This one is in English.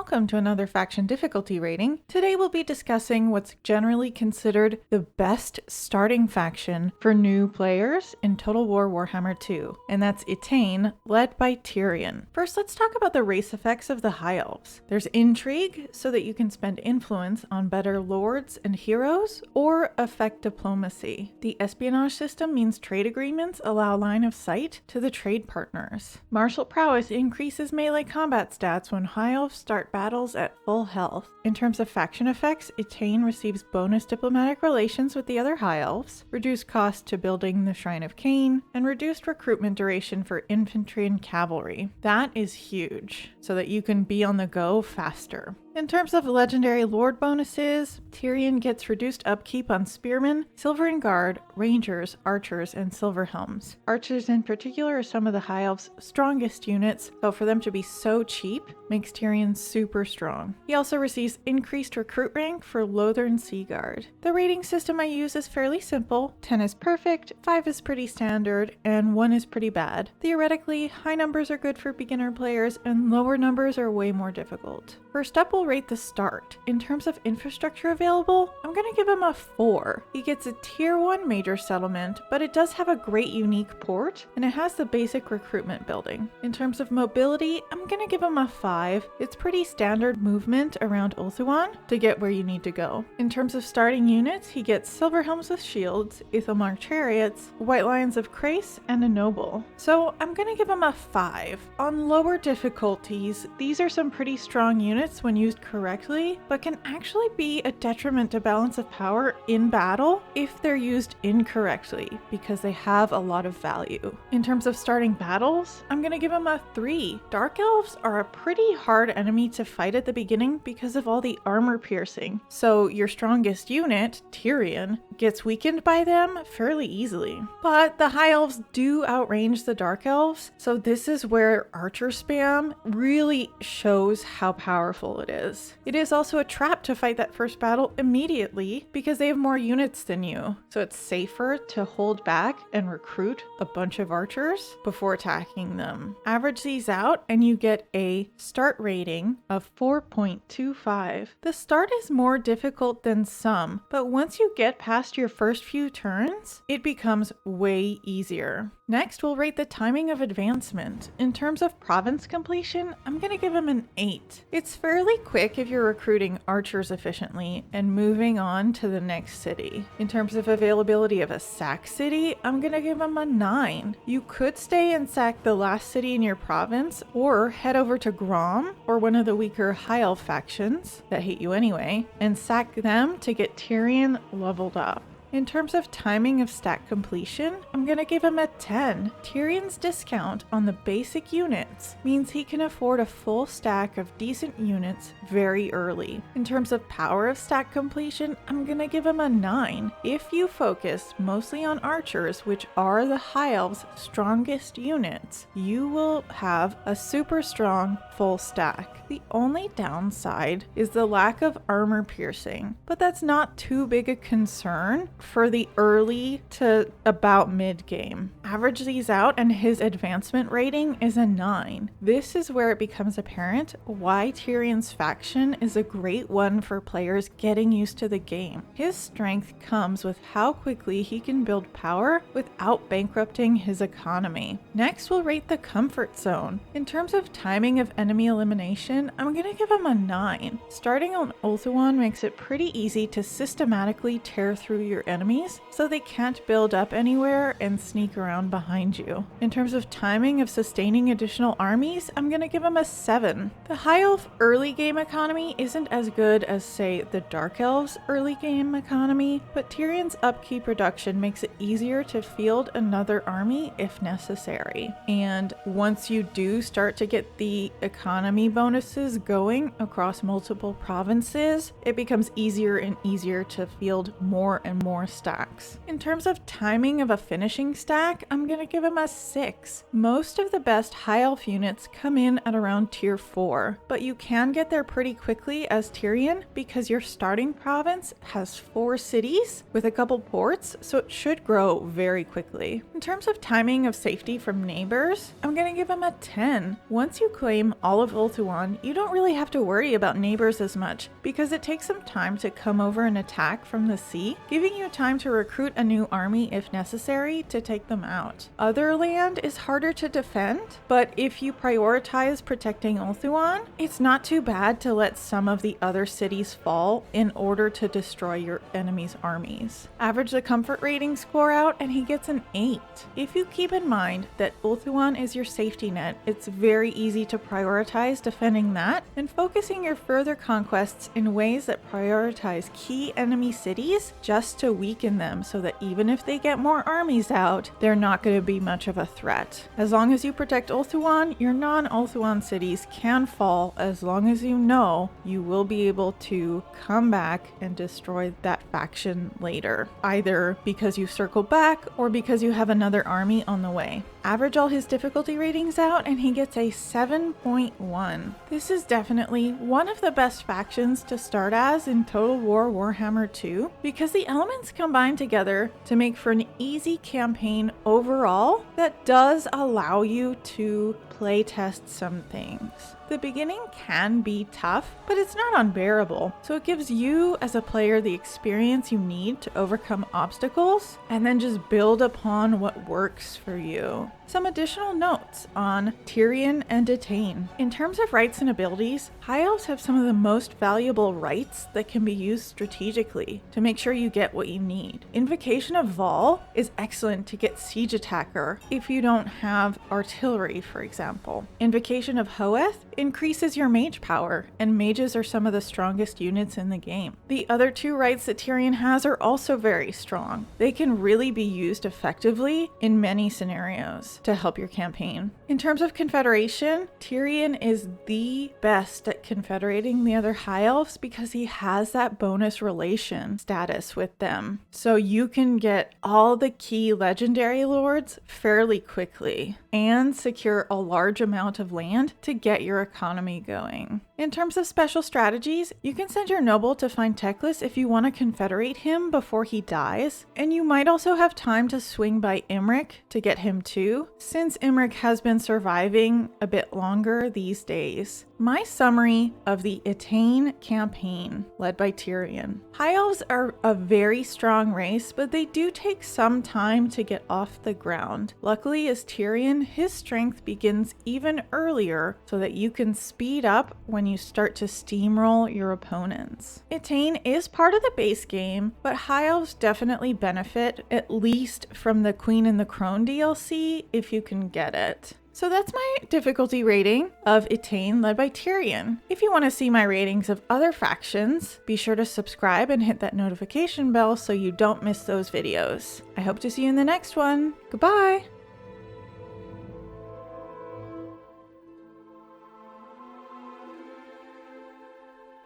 welcome to another faction difficulty rating. Today we'll be discussing what's generally considered the best starting faction for new players in Total War Warhammer 2, and that's Eataine, led by Tyrion. First, let's talk about the race effects of the High Elves. There's intrigue, so that you can spend influence on better lords and heroes, or affect diplomacy. The espionage system means trade agreements allow line of sight to the trade partners. Martial prowess increases melee combat stats when High Elves start battles at full health. In terms of faction effects, Eataine receives bonus diplomatic relations with the other High Elves, reduced cost to building the Shrine of Cain, and reduced recruitment duration for infantry and cavalry. That is huge, so that you can be on the go faster. In terms of legendary lord bonuses, Tyrion gets reduced upkeep on spearmen, Silvern Guard, rangers, archers, and silver helms. Archers in particular are some of the High Elves' strongest units, so for them to be so cheap makes Tyrion super strong. He also receives increased recruit rank for Lothern Sea Guard. The rating system I use is fairly simple. 10 is perfect, 5 is pretty standard, and 1 is pretty bad. Theoretically, high numbers are good for beginner players, and lower numbers are way more difficult. First up, we'll rate the start. In terms of infrastructure available, I'm gonna give him a 4. He gets a tier 1 major settlement, but it does have a great unique port, and it has the basic recruitment building. In terms of mobility, I'm gonna give him a 5. It's pretty standard movement around Ulthuan to get where you need to go. In terms of starting units, he gets silver helms with shields, Ithamar chariots, white lions of Crace, and a noble. So I'm gonna give him a 5. On lower difficulties, these are some pretty strong units when used correctly, but can actually be a detriment to balance of power in battle if they're used incorrectly, because they have a lot of value. In terms of starting battles, I'm gonna give him a 3. Dark Elves are a pretty hard enemy to fight at the beginning because of all the armor piercing, so your strongest unit, Tyrion, gets weakened by them fairly easily. But the High Elves do outrange the Dark Elves, so this is where archer spam really shows how powerful it is. It is also a trap to fight that first battle immediately because they have more units than you, so it's safer to hold back and recruit a bunch of archers before attacking them. Average these out and you get a start rating of 4.25. The start is more difficult than some, but once you get past your first few turns, it becomes way easier. Next, we'll rate the timing of advancement. In terms of province completion, I'm gonna give him an 8. It's fairly quick if you're recruiting archers efficiently and moving on to the next city. In terms of availability of a sack city, I'm gonna give him a 9. You could stay and sack the last city in your province, or head over to Grom, or one of the weaker High Elf factions that hate you anyway, and sack them to get Tyrion leveled up. In terms of timing of stack completion, I'm gonna give him a 10. Tyrion's discount on the basic units means he can afford a full stack of decent units very early. In terms of power of stack completion, I'm gonna give him a 9. If you focus mostly on archers, which are the High Elves' strongest units, you will have a super strong full stack. The only downside is the lack of armor piercing, but that's not too big a concern for the early to about mid game. Average these out and his advancement rating is a 9. This is where it becomes apparent why Tyrion's faction is a great one for players getting used to the game. His strength comes with how quickly he can build power without bankrupting his economy. Next, we'll rate the comfort zone. In terms of timing of enemy elimination, I'm gonna give him a 9. Starting on Ulthuan makes it pretty easy to systematically tear through your enemies so they can't build up anywhere and sneak around behind you. In terms of timing of sustaining additional armies, I'm gonna give him a 7. The High Elf early game economy isn't as good as, say, the Dark Elves early game economy, but Tyrion's upkeep reduction makes it easier to field another army if necessary. And once you do start to get the economy bonuses going across multiple provinces, it becomes easier and easier to field more and more more stacks. In terms of timing of a finishing stack, I'm gonna give him a 6. Most of the best High Elf units come in at around tier 4, but you can get there pretty quickly as Tyrion because your starting province has 4 cities with a couple ports, so it should grow very quickly. In terms of timing of safety from neighbors, I'm gonna give him a 10. Once you claim all of Ulthuan, you don't really have to worry about neighbors as much because it takes some time to come over and attack from the sea, giving you time to recruit a new army if necessary to take them out. Other land is harder to defend, but if you prioritize protecting Ulthuan, it's not too bad to let some of the other cities fall in order to destroy your enemy's armies. Average the comfort rating score out and he gets an 8. If you keep in mind that Ulthuan is your safety net, it's very easy to prioritize defending that and focusing your further conquests in ways that prioritize key enemy cities just to weaken them so that even if they get more armies out, they're not going to be much of a threat. As long as you protect Ulthuan, your non-Ulthuan cities can fall as long as you know you will be able to come back and destroy that faction later, either because you circle back or because you have another army on the way. Average all his difficulty ratings out and he gets a 7.1. This is definitely one of the best factions to start as in Total War Warhammer 2 because the elements combine together to make for an easy campaign overall that does allow you to playtest some things. The beginning can be tough, but it's not unbearable, so it gives you as a player the experience you need to overcome obstacles and then just build upon what works for you. Some additional notes on Tyrion and Eataine. In terms of rights and abilities, High Elves have some of the most valuable rights that can be used strategically to make sure you get what you need. Invocation of Vol is excellent to get Siege Attacker if you don't have artillery, for example. Invocation of Hoeth increases your mage power, and mages are some of the strongest units in the game. The other 2 rights that Tyrion has are also very strong. They can really be used effectively in many scenarios to help your campaign. In terms of confederation, Tyrion is the best at confederating the other High Elves because he has that bonus relation status with them. So you can get all the key legendary lords fairly quickly and secure a large amount of land to get your economy going. In terms of special strategies, you can send your noble to find Teclis if you want to confederate him before he dies, and you might also have time to swing by Imric to get him too, since Imric has been surviving a bit longer these days. My summary of the Eataine campaign led by Tyrion. High Elves are a very strong race, but they do take some time to get off the ground. Luckily, as Tyrion, his strength begins even earlier so that you can speed up when you start to steamroll your opponents. Eataine is part of the base game, but High Elves definitely benefit at least from the Queen and the Crone DLC if you can get it. So that's my difficulty rating of Eataine led by Tyrion. If you want to see my ratings of other factions, be sure to subscribe and hit that notification bell so you don't miss those videos. I hope to see you in the next one. Goodbye!